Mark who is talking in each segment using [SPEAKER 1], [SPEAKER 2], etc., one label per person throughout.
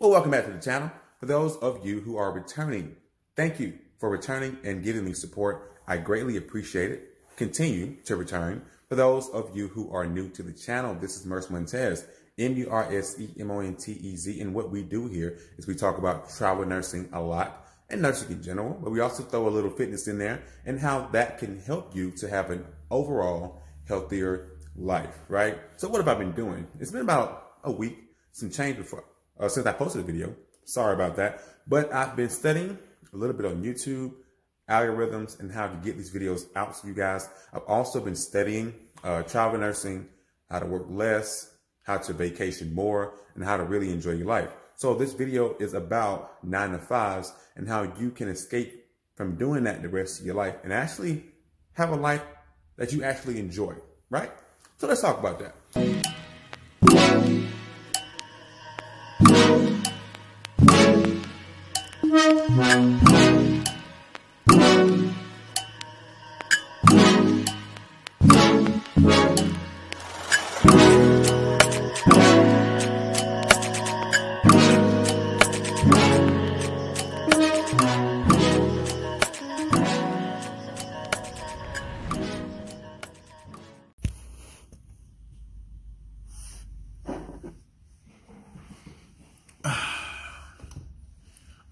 [SPEAKER 1] Well, welcome back to the channel. For those of you who are returning, thank you for returning and giving me support. I greatly appreciate it. Continue to return. For those of you who are new to the channel, this is Murs Montez, M-U-R-S-E-M-O-N-T-E-Z. And what we do here is we talk about travel nursing a lot and nursing in general, but we also throw a little fitness in there and how that can help you to have an overall healthier life, right? So what have I been doing? It's been about a week, some change before. Since I posted a video. Sorry about that. But I've been studying a little bit on YouTube, algorithms, and how to get these videos out to you guys. I've also been studying travel nursing, how to work less, how to vacation more, and how to really enjoy your life. So this video is about 9-to-5s and how you can escape from doing that the rest of your life and actually have a life that you actually enjoy, right? So let's talk about that.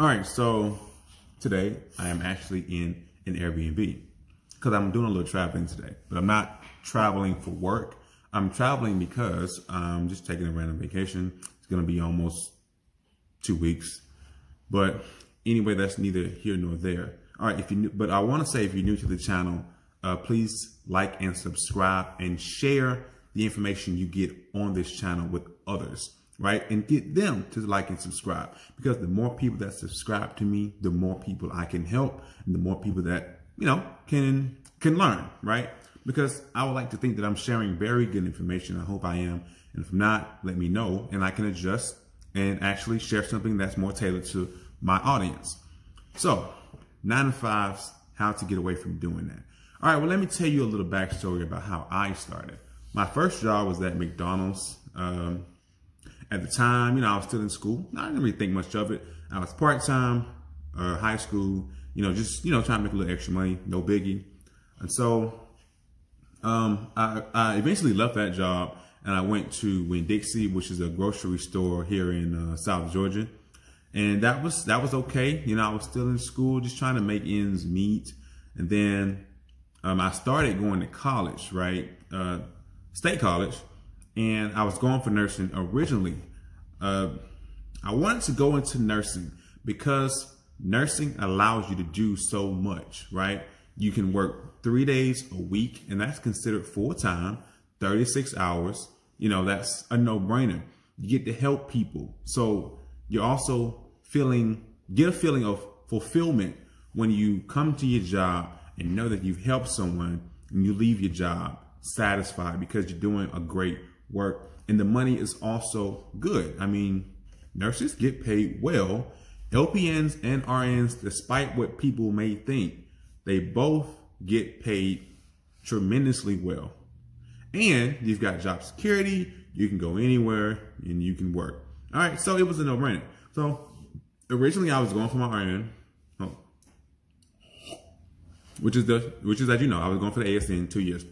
[SPEAKER 1] All right, so today I am actually in an Airbnb because I'm doing a little traveling today, but I'm not traveling for work. I'm traveling because I'm just taking a random vacation. It's going to be almost 2 weeks, but anyway, that's neither here nor there. All right, but I want to say if you're new to the channel, please like and subscribe and share the information you get on this channel with others. Right? And get them to like and subscribe, because the more people that subscribe to me, the more people I can help and the more people that, you know, can learn, right? Because I would like to think that I'm sharing very good information. I hope I am. And if not, let me know and I can adjust and actually share something that's more tailored to my audience. So 9-to-5s, how to get away from doing that. All right, well, let me tell you a little backstory about how I started. My first job was at McDonald's. At the time, you know, I was still in school. I didn't really think much of it. I was part-time, high school, you know, just, you know, trying to make a little extra money, no biggie. And so I eventually left that job and I went to Winn-Dixie, which is a grocery store here in South Georgia. And that was okay. You know, I was still in school, just trying to make ends meet. And then I started going to college, right? State college. And I was going for nursing originally. I wanted to go into nursing because nursing allows you to do so much, right? You can work 3 days a week, and that's considered full-time, 36 hours. You know, that's a no-brainer. You get to help people. So you're also get a feeling of fulfillment when you come to your job and know that you've helped someone and you leave your job satisfied because you're doing a great work, and the money is also good. I mean, nurses get paid well. LPNs and RNs, despite what people may think, they both get paid tremendously well. And you've got job security, you can go anywhere and you can work. All right, so it was a no-brainer. So originally I was going for my RN, which is as you know, I was going for the ASN 2 years.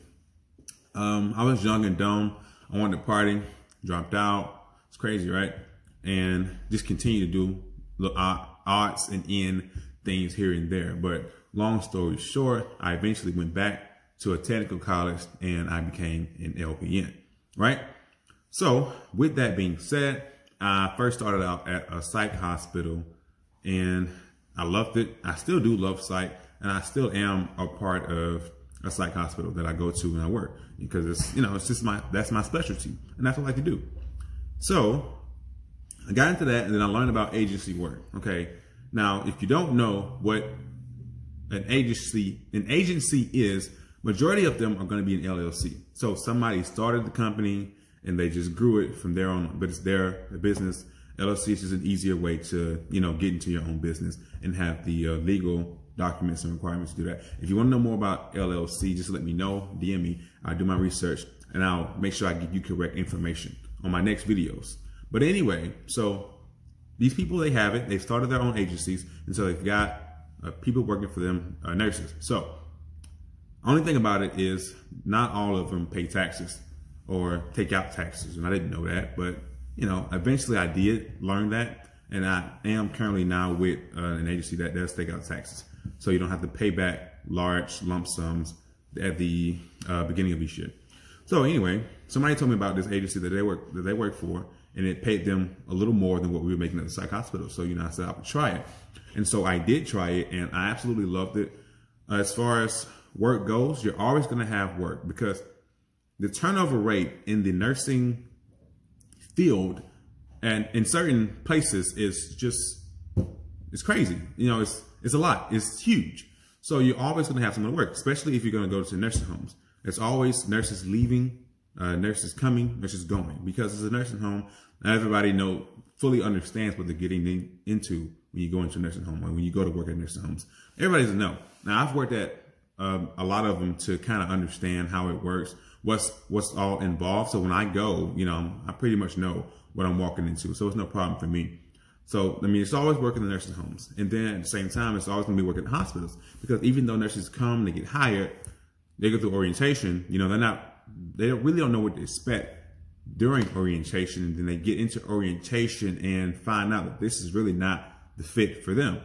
[SPEAKER 1] I was young and dumb. I wanted to party, dropped out. It's crazy, right? And just continue to do the odds and end things here and there. But long story short, I eventually went back to a technical college and I became an LPN, right? So with that being said, I first started out at a psych hospital and I loved it. I still do love psych, and I still am a part of a psych hospital that I go to when I work, because it's, you know, it's just that's my specialty and that's what I like to do. So I got into that and then I learned about agency work. Okay. Now, if you don't know what an agency is, majority of them are going to be an LLC. So somebody started the company and they just grew it from there on, but it's their business. LLC is just an easier way to, you know, get into your own business and have the legal documents and requirements to do that. If you want to know more about LLC, just let me know, DM me. I'll do my research and I'll make sure I give you correct information on my next videos. But anyway, so these people, they have it. They started their own agencies, and so they've got people working for them, nurses. So only thing about it is not all of them pay taxes or take out taxes, and I didn't know that, but eventually I did learn that, and I am currently now with an agency that does take out taxes, so you don't have to pay back large lump sums at the beginning of each year. So anyway, somebody told me about this agency that they work for, and it paid them a little more than what we were making at the psych hospital. So I said I would try it, and so I did try it, and I absolutely loved it. As far as work goes, you're always going to have work because the turnover rate in the nursing field and in certain places is it's crazy. It's a lot. It's huge. So you're always going to have someone to work, especially if you're going to go to nursing homes. It's always nurses leaving, nurses coming, nurses going, because it's a nursing home. Not everybody fully understands what they're getting into when you go into a nursing home or when you go to work at nursing homes. Everybody doesn't know. Now, I've worked at a lot of them to kind of understand how it works, what's all involved. So when I go, I pretty much know what I'm walking into. So it's no problem for me. So, it's always working in nursing homes. And then at the same time, it's always going to be working in hospitals, because even though nurses come, they get hired, they go through orientation, they really don't know what to expect during orientation. And then they get into orientation and find out that this is really not the fit for them.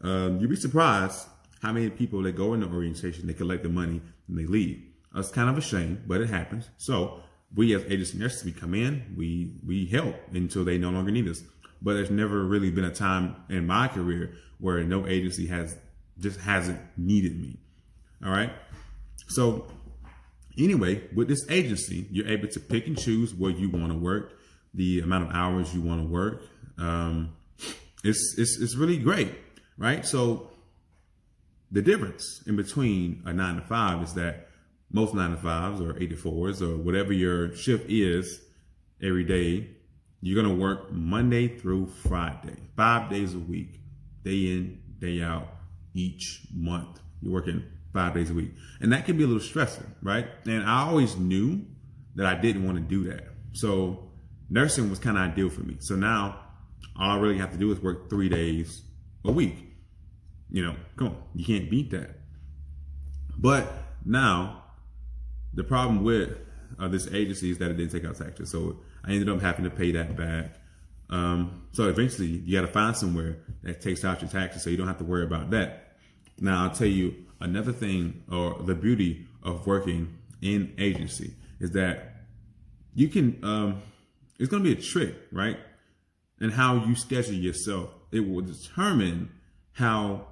[SPEAKER 1] You'd be surprised how many people that go into orientation, they collect the money and they leave. It's kind of a shame, but it happens. So we as agency nurses, we come in, we help until they no longer need us. But there's never really been a time in my career where no agency hasn't needed me. All right. So anyway, with this agency, you're able to pick and choose where you want to work, the amount of hours you want to work. It's really great, right? So the difference in between a 9 to 5 is that most 9 to 5s or 8 to 4s or whatever your shift is every day, you're going to work Monday through Friday, 5 days a week, day in, day out, each month. You're working 5 days a week. And that can be a little stressful, right? And I always knew that I didn't want to do that. So nursing was kind of ideal for me. So now all I really have to do is work 3 days a week. Come on, you can't beat that. But now the problem with this agency is that it didn't take out taxes. So I ended up having to pay that back. So eventually you got to find somewhere that takes out your taxes so you don't have to worry about that. Now I'll tell you another thing, or the beauty of working in agency, is that you can, it's going to be a trick, right? And how you schedule yourself, it will determine how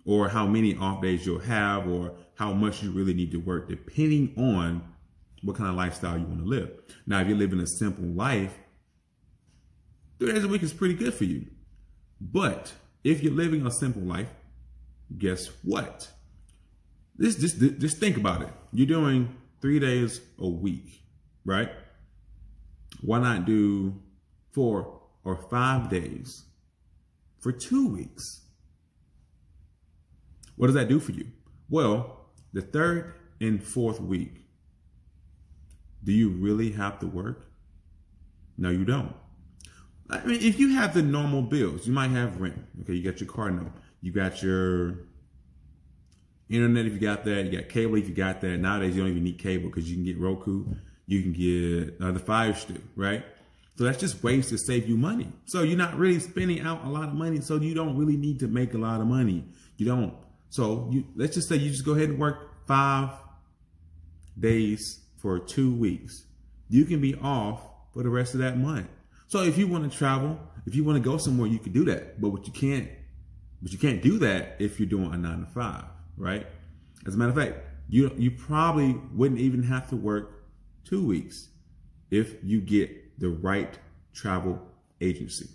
[SPEAKER 1] many off days you'll have, or how much you really need to work, depending on what kind of lifestyle you want to live. Now, if you're living a simple life, 3 days a week is pretty good for you. But if you're living a simple life, guess what? Just think about it. You're doing 3 days a week, right? Why not do 4 or 5 days for 2 weeks? What does that do for you? Well, the 3rd and 4th week, do you really have to work? No, you don't. If you have the normal bills, you might have rent. Okay, you got your car note. You got your internet if you got that. You got cable if you got that. Nowadays, you don't even need cable because you can get Roku. You can get the Fire Stick, right? So that's just ways to save you money. So you're not really spending out a lot of money. So you don't really need to make a lot of money. You don't. So let's just say you just go ahead and work 5 days for 2 weeks. You can be off for the rest of that month. So if you want to travel, if you want to go somewhere, you can do that. But you can't do that if you're doing a 9 to 5, right? As a matter of fact, you probably wouldn't even have to work 2 weeks if you get the right travel agency,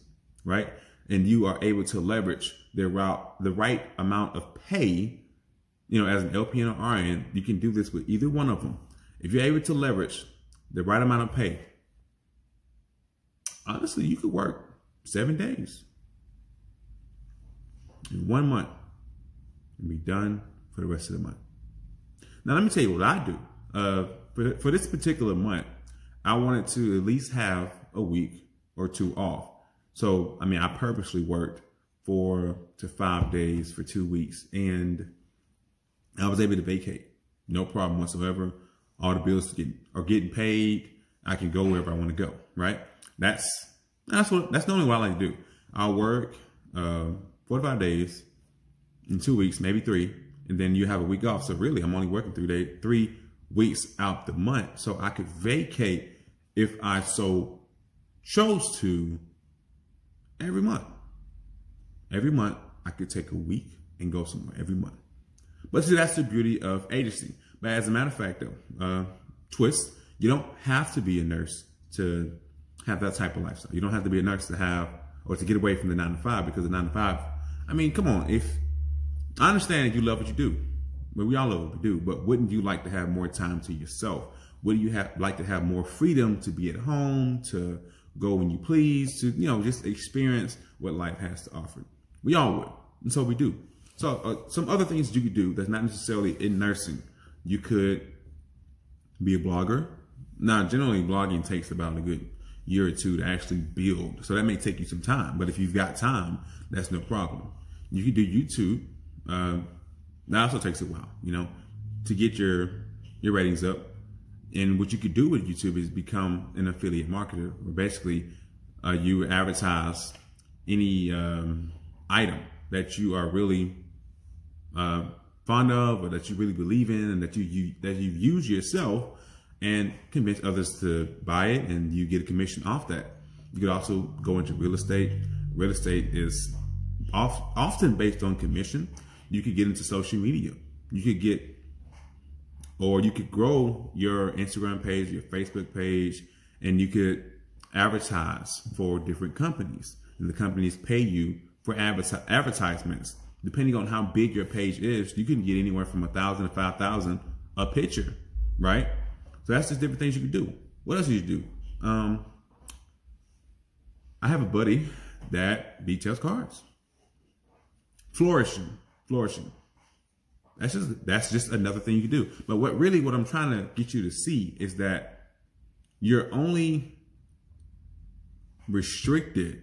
[SPEAKER 1] right? And you are able to leverage the right amount of pay, as an LPN or RN. You can do this with either one of them. If you're able to leverage the right amount of pay, honestly, you could work 7 days in 1 month and be done for the rest of the month. Now, let me tell you what I do. For this particular month, I wanted to at least have a week or 2 off. So, I mean, I purposely worked 4 to 5 days for 2 weeks, and I was able to vacate. No problem whatsoever. All the bills are getting paid. I can go wherever I want to go, right? That's normally what I like to do. I'll work 4 to 5 days in 2 weeks, maybe 3, and then you have a week off. So really, I'm only working 3 weeks out the month. So I could vacate if I so chose to every month. Every month, I could take a week and go somewhere every month. But see, that's the beauty of agency. But as a matter of fact, though, twist, you don't have to be a nurse to have that type of lifestyle. You don't have to be a nurse to have, or to get away from the 9 to 5, because the 9 to 5, I mean, come on. I understand you love what you do, but we all love what we do, but wouldn't you like to have more time to yourself? Wouldn't you like to have more freedom to be at home, to go when you please, to, just experience what life has to offer? We all would. And so we do. So some other things you could do that's not necessarily in nursing. You could be a blogger. Now, generally blogging takes about a good year or 2 to actually build. So that may take you some time, but if you've got time, that's no problem. You could do YouTube. That also takes a while, to get your ratings up. And what you could do with YouTube is become an affiliate marketer, where basically you advertise any item that you are really fond of, or that you really believe in, and that you use yourself, and convince others to buy it, and you get a commission off that. You could also go into real estate. Real estate is often based on commission. You could get into social media. You could grow your Instagram page, your Facebook page, and you could advertise for different companies. And the companies pay you for advertisements. Depending on how big your page is, you can get anywhere from 1,000 to 5,000 a picture, right? So that's just different things you can do. What else do you do? I have a buddy that details cars. Flourishing. That's just another thing you can do. But what I'm trying to get you to see is that you're only restricted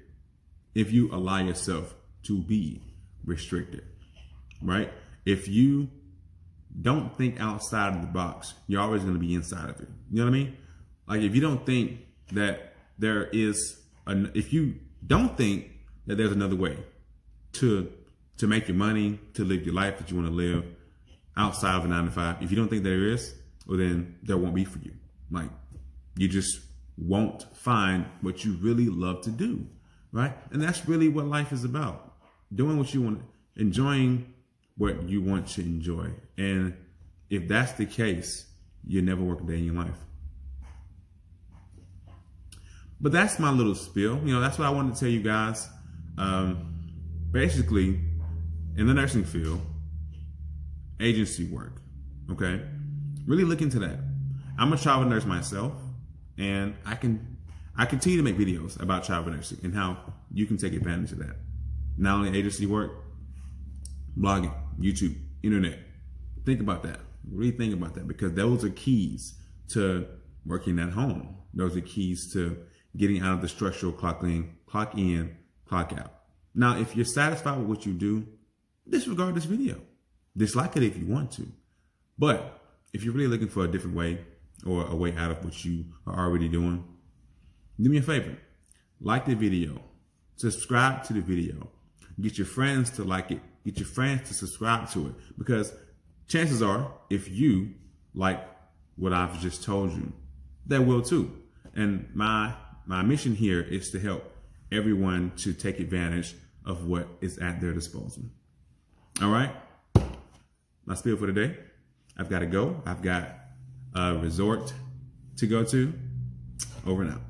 [SPEAKER 1] if you allow yourself to be restricted, right? If you don't think outside of the box, you're always going to be inside of it. You know what I mean? Like, if you don't think that if you don't think that there's another way to make your money, to live your life that you want to live outside of a 9 to 5, if you don't think there is, well, then there won't be for you. Like, you just won't find what you really love to do, right? And that's really what life is about. Doing what you want, enjoying what you want to enjoy. And if that's the case, you'll never work a day in your life. But that's my little spiel. That's what I wanted to tell you guys. Basically, in the nursing field, agency work, okay? Really look into that. I'm a travel nurse myself, and I continue to make videos about travel nursing and how you can take advantage of that. Not only agency work, blogging, YouTube, internet. Think about that. Really think about that, because those are keys to working at home. Those are keys to getting out of the structural clock in, clock out. Now, if you're satisfied with what you do, disregard this video. Dislike it if you want to. But if you're really looking for a different way, or a way out of what you are already doing, do me a favor. Like the video. Subscribe to the video. Get your friends to like it. Get your friends to subscribe to it. Because chances are, if you like what I've just told you, they will too. And my mission here is to help everyone to take advantage of what is at their disposal. All right? My spiel for today. I've got to go. I've got a resort to go to. Over and out.